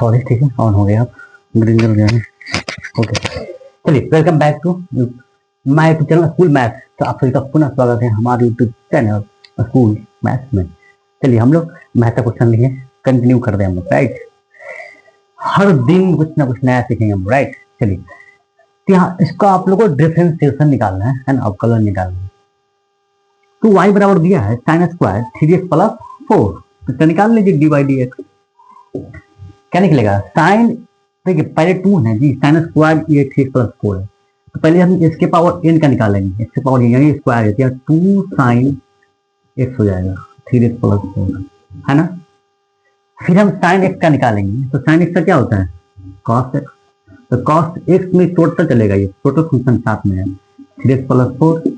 Sorry, ठीक है, on हो गया, ग्रीन हो गया। ओके, चलिए welcome back to my YouTube channel school math. तो आप सभी का पुनः स्वागत है हमारे यूट्यूब चैनल स्कूल मैथ में। चलिए हम लोग मैथ का क्वेश्चन लिए कंटिन्यू कर रहे हैं हम लोग, राइट। हर दिन कुछ ना कुछ नया सीखेंगे हम, राइट। चलिए तो यहाँ इसका आप लोगों को डिफरेंशिएशन निकालना है ना, अवकलन निकालना है। तो y बराबर दिया है साइन स्क्वायर 3x प्लस 4, तो इसका निकाल लीजिए डी बाई डी एक्स। क्या निकलेगा? साइन, देखिए पहले 2 है जी, साइन स्क्वायर ये 3x प्लस 4 है, तो पहले हम इसके पावर n का निकालेंगे, इसके पावर यानी स्क्वायर है, 2 साइन x हो जाएगा 3x प्लस 4, है ना। फिर हम साइन x का निकालेंगे, तो साइन x का क्या होता है? cos x, तो cos x में टोटल चलेगा, ये टोटल फंक्शन साथ में है 3x प्लस 4।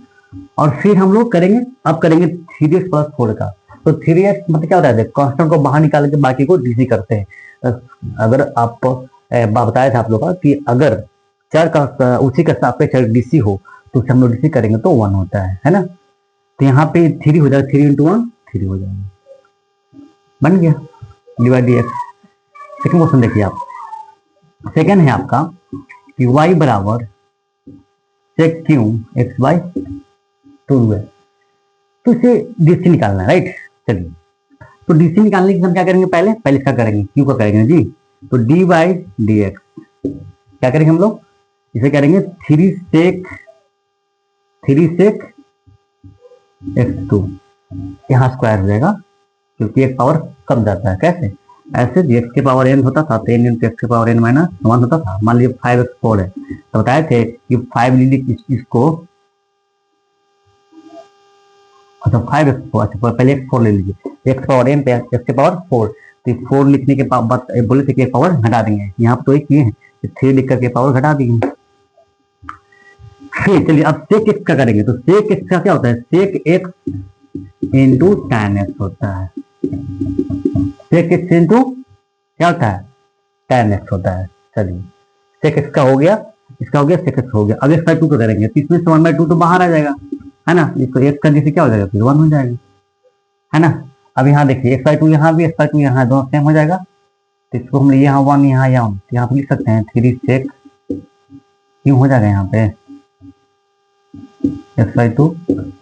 और फिर हम लोग करेंगे, अब करेंगे 3x प्लस 4 का, तो 3x मतलब क्या होता है? कांस्टेंट को बाहर निकाल के बाकी को डीसी करते हैं। अगर आप बताया था आप लोग का कि अगर चर का उसी के सापेक्ष डीसी हो तो उसे हम लोग डीसी करेंगे तो 1 होता है ना। तो यहाँ पे 3 हो जाएगा, 3 इंटू 1 3 हो जाएगा, बन गया divide D x. Second question देखिए आप, सेकेंड है आपका कि y बराबर सेक क्यू एक्स बाई 2 है, तो इसे डीसी निकालना है, राइट। चलिए तो डीसी निकालने के लिए हम क्या करेंगे? पहले इसका करेंगे, क्यू का करेंगे जी, तो डी बाई डी एक्स क्या करेंगे हम लोग? इसे करेंगे 3 सेक एक्स 2, यहाँ स्क्वायर हो जाएगा क्योंकि एक पावर कम जाता है। कैसे? ऐसे एक्स के पावर एन होता था तो एन इंटू एक्स के पावर एन माइनस 1 होता था। मान लीजिए 5x4 है, तो बताए थे कि 5 लीजिए इसको, अच्छा 5x4, अच्छा पहले x4 ले लीजिए, x पावर n पे x के पावर 4, तो 4 लिखने के बाद बोले थे कि पावर घटा देंगे, यहाँ पे तो एक किए हैं 3 लिख करके पावर घटा दिए। फिर चलिए अब सेक x का करेंगे, तो सेक x का क्या होता है? सेक x इंटू tan x होता है, सेक x इंटू क्या होता है? tan x होता है। चलिए सेक x का हो गया, इसका हो गया, सेक x हो गया। अब x बाई 2 का करेंगे, तो इसमें से 1/2 तो बाहर आ जाएगा, है ना, इसको x का जैसे क्या हो जाएगा? फिर 1 हो जाएगा, है ना। अब यहाँ देखिए x/2 यहाँ भी, x/2 यहाँ दोनों सेम हो जाएगा, तो इसको हम यहाँ 1 यहाँ 1, यहाँ पे लिख सकते हैं 3 सेक क्यों हो जाएगा यहाँ पे x/2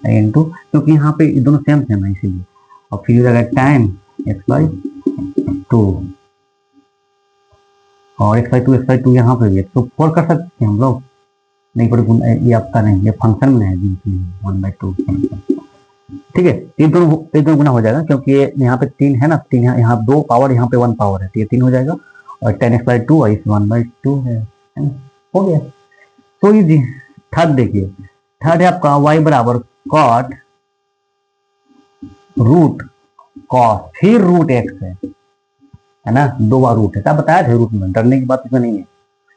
इंटू, क्योंकि यहाँ पे दोनों सेम सेम है इसीलिए, और फिर हो जाएगा tan x/2, और x/2 यहाँ पे भी तो 4 कर सकते हैं हम लोग, नहीं पर ये आपका नहीं, ये फंक्शन में है जी 1/2, ठीक है। ये दोनों गुना हो जाएगा क्योंकि ये यहाँ पे 3 है ना, 3 यहाँ 2 पावर, यहाँ पे 1 पावर है, तो ये 3 हो जाएगा, और tan x/2 और इस 1/2 है ना, हो गया। तो ये थर्ड देखिए, थर्ड है आपका y बराबर कॉट रूट कॉस, फिर रूट एक्स है ना, 2 बार रूट है, तब बताया था रूट में, डरने की बात इसमें नहीं है,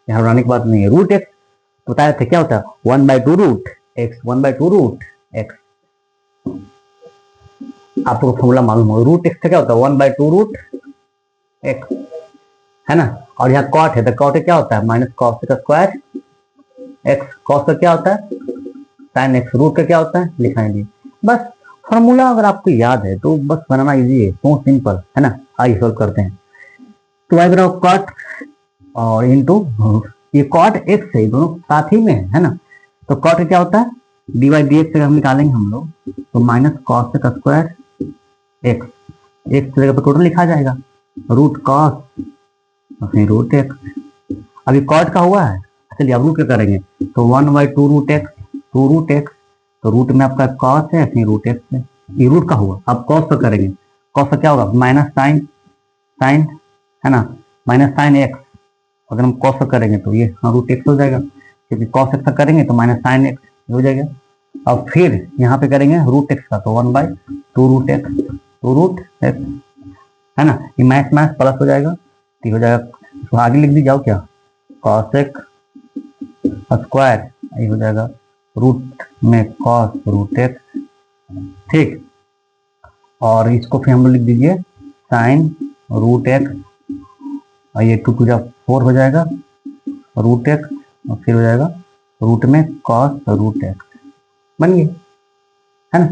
यहाँ डरने की बात नहीं है। रूट एक्स बताया था क्या होता है? 1/2 रूट एक्स, 1/2 रूट एक्स, आपको फॉर्मूला मालूम हो, रूट एक्स का क्या होता है? 1/2 रूट एक्स, है ना। और यहाँ कॉट है, तो कॉट क्या होता है? माइनस कॉस का स्क्वायर एक्स, कॉस का क्या होता है? साइन एक्स, रूट का क्या होता है? लिखाएंगे बस। फॉर्मूला अगर आपको याद है तो बस बनाना इजी है, तो सिंपल है ना। आइए सॉल्व करते हैं। तो y बराबर कॉट और इंटू ये कॉट एक्स है, दोनों साथ ही में है ना, तो कॉट क्या होता है? डी बाई डी एक्स हम निकालेंगे हम लोग, तो माइनस कॉस का स्क्वायर एक्स, एक्स जगह पर टोटल लिखा जाएगा रूट कॉस और फिर रूट एक्स। अभी कॉट का हुआ है, चलिए अब रूट क्या करेंगे? तो 1/2 रूट एक्स, 2 रूट एक्स, तो रूट में आपका कॉस है फिर रूट एक्स है, ये रूट का हुआ। अब कॉस का करेंगे, कॉस का क्या होगा? माइनस साइन है ना, माइनस साइन एक्स, अगर हम कॉस का करेंगे तो ये रूट एक्स हो जाएगा, क्योंकि कॉस एक्स का करेंगे तो माइनस साइन एक्स हो जाएगा। अब फिर यहाँ पे करेंगे रूट एक्स का, तो 1/2 रूट एक्स, 2 रूट एक्स, है ना, ये मैथ प्लस हो जाएगा, तो हो जाएगा, तो आगे लिख दी जाओ क्या? कॉस एक्स स्क्वायर, ये हो जाएगा रूट में कॉस रूट एक्स, ठीक। और इसको फिर हम लोग लिख दीजिए साइन रूट एक्स, और ये 2 टू 4 हो जाएगा रूट एक्स, और फिर हो जाएगा रूट में कॉस रूट एक्स, बन गया, है ना।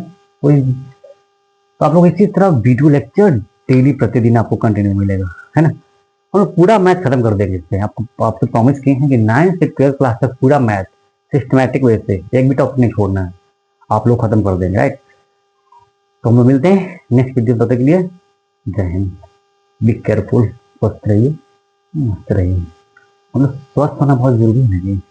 तो आप लोग इसी तरह वीडियो लेक्चर डेली प्रतिदिन आपको कंटिन्यू मिलेगा, है ना। हम लोग पूरा मैथ खत्म कर देंगे इससे। आपको आपसे प्रॉमिस किए हैं कि 9 से 12 क्लास तक पूरा मैथ सिस्टमैटिक वे से एक भी टॉपिक नहीं छोड़ना है, आप लोग खत्म कर देंगे, राइट। तो हम लोग मिलते हैं नेक्स्ट वीडियो, तब तक के लिए जय हिंद। बी केयरफुल, स्वस्थ रहिए, मस्त रहिए। मतलब स्वस्थ होना बहुत जरूरी है।